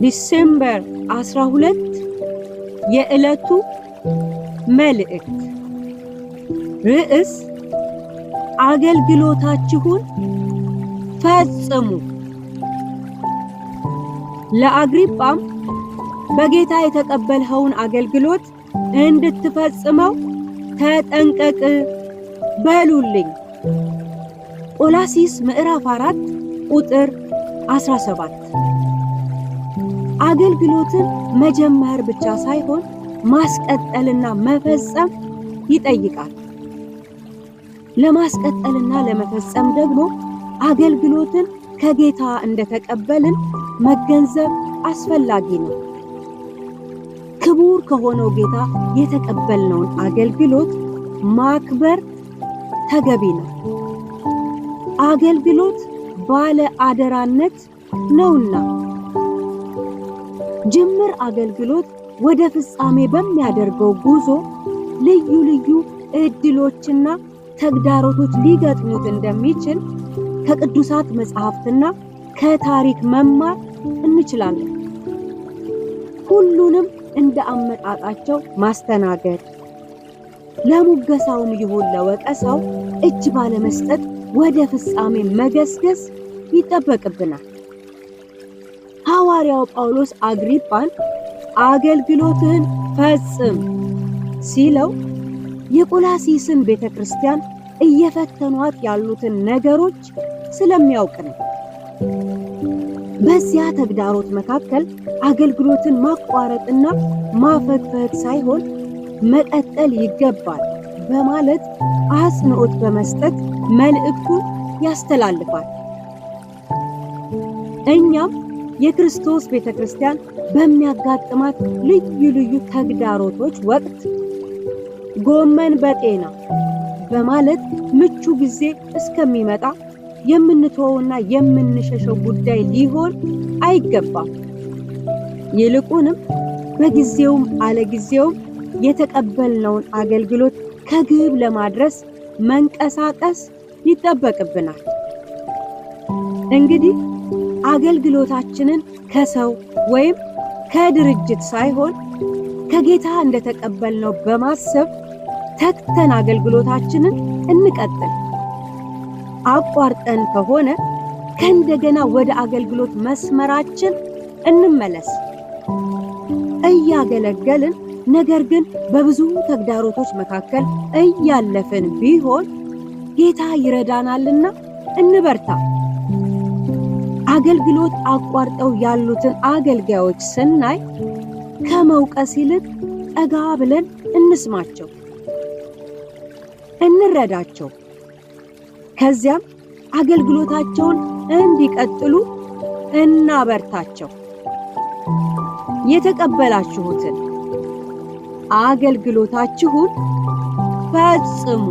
ዲሴምበር 12 የዕለቱ መልእክት ርዕስ አገልግሎታችሁን ፈጽሙ። ለአግሪጳም በጌታ የተቀበልኸውን አገልግሎት እንድትፈጽመው ተጠንቀቅ በሉልኝ። ቆላስይስ ምዕራፍ 4 ቁጥር 17። አገልግሎትን መጀመር ብቻ ሳይሆን ማስቀጠልና መፈጸም ይጠይቃል። ለማስቀጠልና ለመፈጸም ደግሞ አገልግሎትን ከጌታ እንደተቀበልን መገንዘብ አስፈላጊ ነው። ክቡር ከሆነው ጌታ የተቀበልነውን አገልግሎት ማክበር ተገቢ ነው። አገልግሎት ባለ አደራነት ነውና ጅምር አገልግሎት ወደ ፍጻሜ በሚያደርገው ጉዞ ልዩ ልዩ እድሎችና ተግዳሮቶች ሊገጥሙት እንደሚችል ከቅዱሳት መጻሕፍትና ከታሪክ መማር እንችላለን። ሁሉንም እንደ አመጣጣቸው ማስተናገድ፣ ለሙገሳውም ይሁን ለወቀሳው እጅ ባለመስጠት ወደ ፍጻሜ መገስገስ ይጠበቅብናል። ሐዋርያው ጳውሎስ አግሪጳን አገልግሎትህን ፈጽም ሲለው የቆላስይስን ቤተክርስቲያን እየፈተኗት ያሉትን ነገሮች ስለሚያውቅ ነው። በዚያ ተግዳሮት መካከል አገልግሎትን ማቋረጥና ማፈግፈግ ሳይሆን መቀጠል ይገባል በማለት አጽንዖት በመስጠት መልእክቱን ያስተላልፋል። እኛም የክርስቶስ ቤተክርስቲያን በሚያጋጥማት ልዩ ልዩ ተግዳሮቶች ወቅት ጎመን በጤና በማለት ምቹ ጊዜ እስከሚመጣ የምንተወውና የምንሸሸው ጉዳይ ሊሆን አይገባም። ይልቁንም በጊዜውም አለጊዜውም የተቀበልነውን አገልግሎት ከግብ ለማድረስ መንቀሳቀስ ይጠበቅብናል። እንግዲህ አገልግሎታችንን ከሰው ወይም ከድርጅት ሳይሆን ከጌታ እንደተቀበልነው በማሰብ ተግተን አገልግሎታችንን እንቀጥል። አቋርጠን ከሆነ ከእንደገና ወደ አገልግሎት መስመራችን እንመለስ። እያገለገልን ነገር ግን በብዙ ተግዳሮቶች መካከል እያለፍን ቢሆን ጌታ ይረዳናልና እንበርታ። አገልግሎት አቋርጠው ያሉትን አገልጋዮች ስናይ ከመውቀስ ይልቅ ጠጋ ብለን እንስማቸው፣ እንረዳቸው። ከዚያም አገልግሎታቸውን እንዲቀጥሉ እናበርታቸው። የተቀበላችሁትን አገልግሎታችሁን ፈጽሙ።